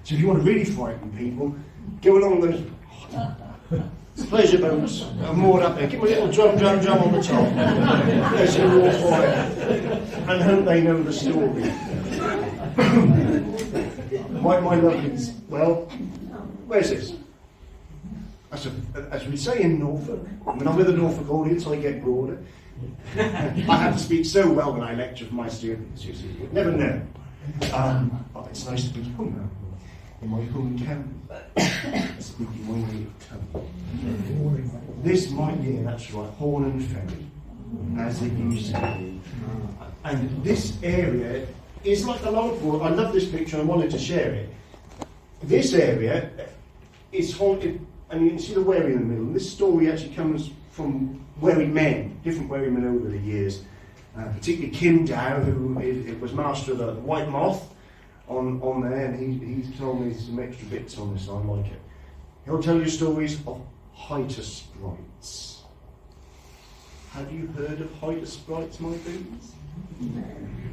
So if you want to really frighten people, go along those pleasure boats are moored up there. Give them a little drum on the top. As you walk by, and hope they know the story. My lovelies, well, where's this? As we say in Norfolk, when I'm with a Norfolk audience, I get broader. I have to speak so well when I lecture for my students, you see. You never know. But it's nice to be home in my hometown. Speaking my native tongue. This that's right, Horn and Ferry, as it used to be. And this area is like a lot of Broad. I love this picture, I wanted to share it. This area is haunted, and you can see the wherry in the middle. And this story actually comes from wherrymen, different wherrymen over the years. Particularly Kim Dow, who was master of the White Moth on there, and he's told me some extra bits on this, I like it. He'll tell you stories of Hyter sprites. Have you heard of Hyter sprites, my babies?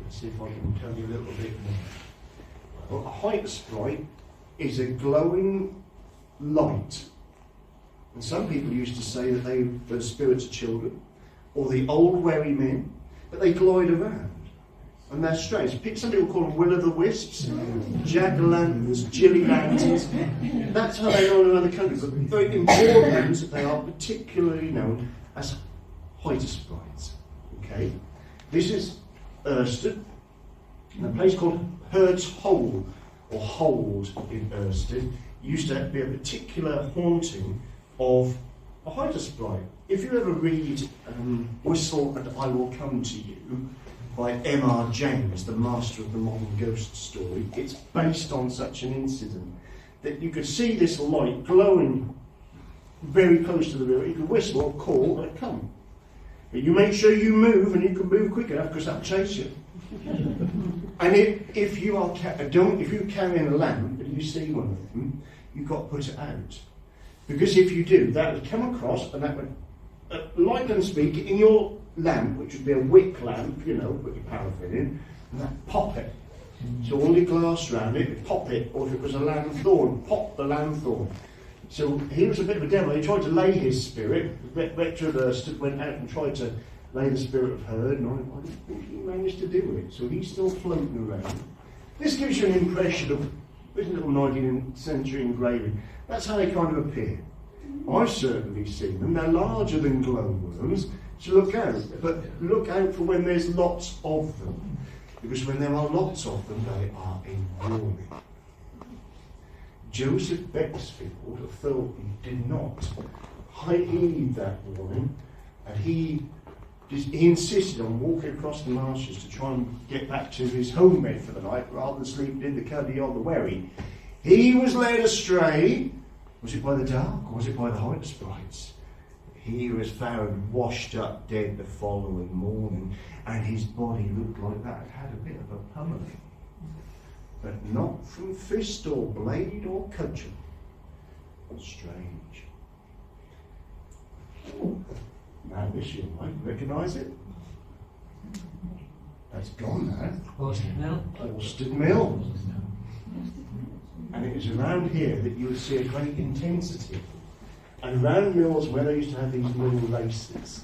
Let's see if I can tell you a little bit more. Well, a height sprite is a glowing light. And some people used to say that they were spirits of children, or the old wary men, but they glide around. And they're strange. Some people call them will-o'-the-wisps, jack-o'-lanterns, jilly-lanterns. That's how they're known around the country. But very important, they are particularly known as height sprites. Okay? This is Ersted, a place called Herd's Hole, or Hold in Ersted, used to be a particular haunting of a height sprite. If you ever read Whistle and I Will Come to You by M.R. James, the master of the modern ghost story, it's based on such an incident that you could see this light glowing very close to the river. You could whistle or call and it'd come. But you make sure you move, and you can move quick enough because that'll chase you. And if you carry in a lamp and you see one of them, you've got to put it out. Because if you do, that would come across and that would, like and speak, in your lamp, which would be a wick lamp, put your paraffin in, and that pop it. So all your glass around it, pop it, or if it was a lanthorn, pop the lanthorn. So he was a bit of a devil. He tried to lay his spirit. The rector of Ersted went out and tried to lay the spirit of Herd, and I don't think he managed to do it. So he's still floating around. This gives you an impression of this little 19th century engraving. That's how they kind of appear. I've certainly seen them. They're larger than glowworms, so look out. But look out for when there's lots of them, because when there are lots of them, they are a warning. Joseph Bexfield of Thirlby did not heed that warning, and he insisted on walking across the marshes to try and get back to his home bed for the night rather than sleeping in the cuddy on the wherry. He was led astray. Was it by the dark or was it by the height sprites? He was found washed up dead the following morning, and his body looked like that. It had a bit of a pummeling. But not from fist or blade or cudgel. Strange. Now this you might recognise it. That's gone now. Alston Mill. Alston Mill. And it is around here that you would see a great intensity. And around mills where they used to have these mill races,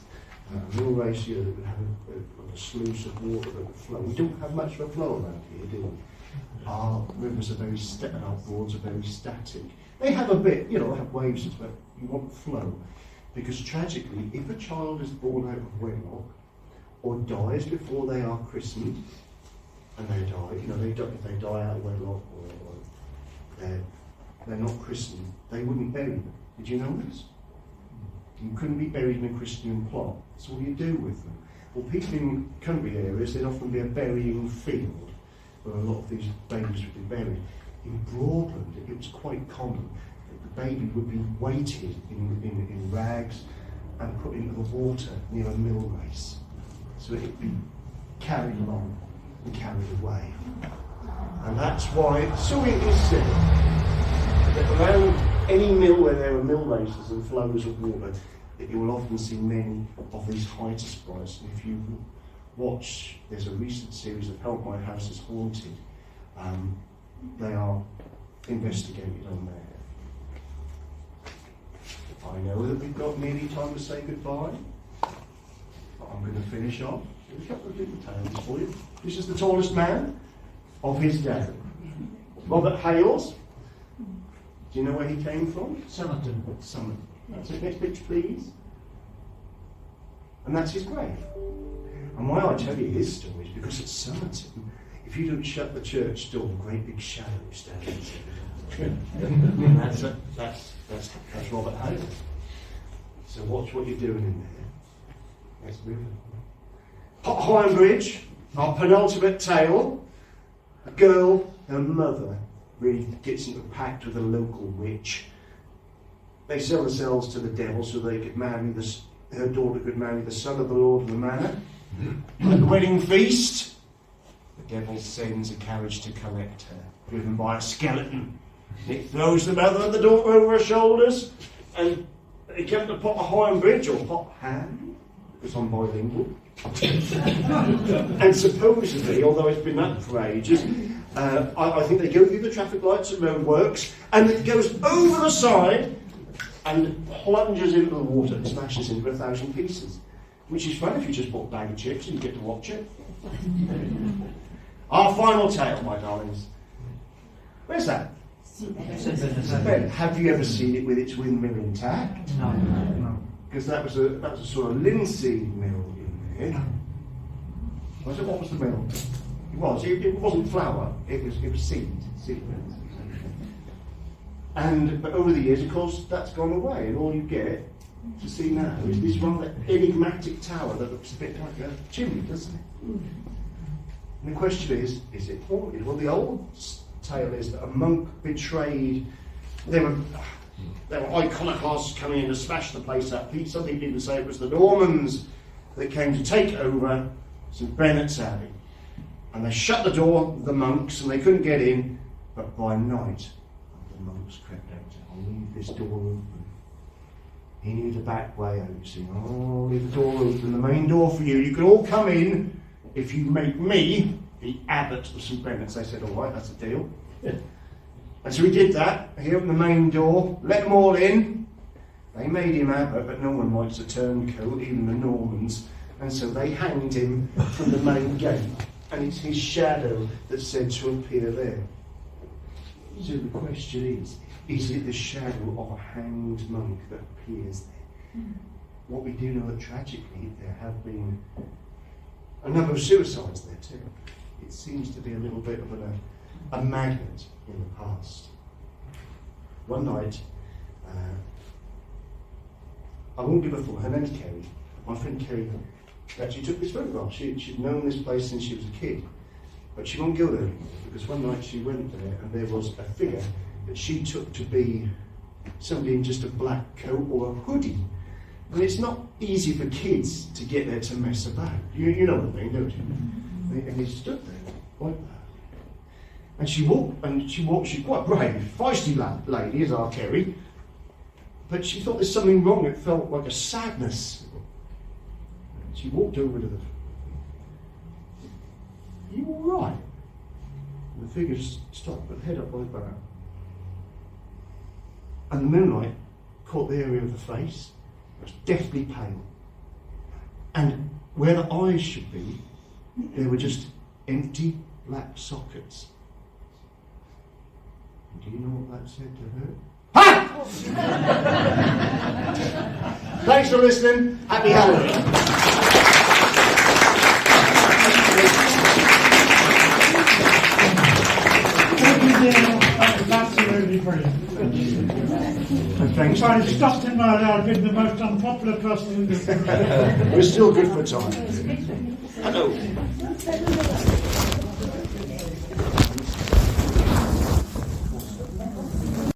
mill race here that would have a sluice of water that would flow. We don't have much of a flow around here, do we? Our rivers are very and our broads are very static. They have a bit, they have waves, but you want flow. Because tragically, if a child is born out of wedlock or dies before they are christened, and they die, if they die out of wedlock or they're not christened, they wouldn't bury them. Did you know this? You couldn't be buried in a Christian plot. So what do you do with them? Well, people in country areas, there'd often be a burying field where a lot of these babies would be buried. In Broadland, it was quite common that the baby would be weighted in rags and put into the water near a mill race. So it'd be carried along and carried away. And that's why, so it is said that around any mill where there are mill races and flows of water, that you will often see many of these height sprites. And if you watch, there's a recent series of Help My House is Haunted. They are investigated on there. I know that we've got nearly time to say goodbye, but I'm going to finish off with a couple of little tales for you. This is the tallest man of his day, Robert Hales. Do you know where he came from? Somerton. Somerton. That's it. Next picture, please. And that's his grave. And why I tell you his story is because at Somerton, if you don't shut the church door, a great big shadow stands there. That's Robert Hales. So watch what you're doing in there. Let's move on. Pot Bridge, our penultimate tale. A girl, her mother, really gets into a pact with a local witch. They sell themselves to the devil so they could marry her daughter could marry the son of the lord of the manor. At the wedding feast, the devil sends a carriage to collect her, driven by a skeleton. It throws the mother and the daughter over her shoulders, and they come to Pot Bridge, or Pot Ham, because I'm bilingual. And supposedly, although it's been that for ages, I think they go through the traffic lights and roadworks, and it goes over the side and plunges into the water and smashes into 1,000 pieces. Which is fun if you just bought a bag of chips and you get to watch it. Our final tale, my darlings. Where's that? Ben, have you ever seen it with its windmill intact? No. Because that was a sort of linseed mill in there. Was it? What was the mill? It wasn't flour. It was seed. But over the years, of course, that's gone away, and all you get to see now is this rather enigmatic tower that looks a bit like a chimney, doesn't it? And the question is it haunted? Well, the old tale is that a monk betrayed. There were iconoclasts coming in to smash the place up. Some people even say it was the Normans that came to take over St. Benet's Abbey. And they shut the door, the monks, and they couldn't get in. But by night, the monks crept out. I'll leave this door open. He knew the back way out, saying, "Oh, leave the door open, the main door for you. You can all come in if you make me the abbot of St. Benet's." They said, "All right, that's a deal." And so he did that. He opened the main door, let them all in. They made him abbot, but no one likes a turncoat, even the Normans. And so they hanged him from the main gate. And it's his shadow that's said to appear there. So the question is it the shadow of a hanged monk that appears there? What we do know that tragically there have been a number of suicides there too. It seems to be a little bit of a magnet in the past. One night, I won't give her full, her name's Kerry. My friend Kerry actually took this photograph. She'd known this place since she was a kid, but she won't go there anymore because one night she went there and there was a figure that she took to be somebody in just a black coat or a hoodie. And it's not easy for kids to get there to mess about. You know what I mean, don't you? And he stood there like that. And she walked, she's quite brave, feisty lady is our Kerry, but she thought there's something wrong. It felt like a sadness. She walked over to the... "Are you all right?" And the figure stopped, put the head up like that. And the moonlight caught the area of the face. It was deathly pale. And where the eyes should be, there were just empty black sockets. And do you know what that said to her? Ha! Thanks for listening. Happy Halloween. That was absolutely brilliant. Thanks. If I had stopped him earlier, I'd been the most unpopular person in this room. We're still good for time. Hello.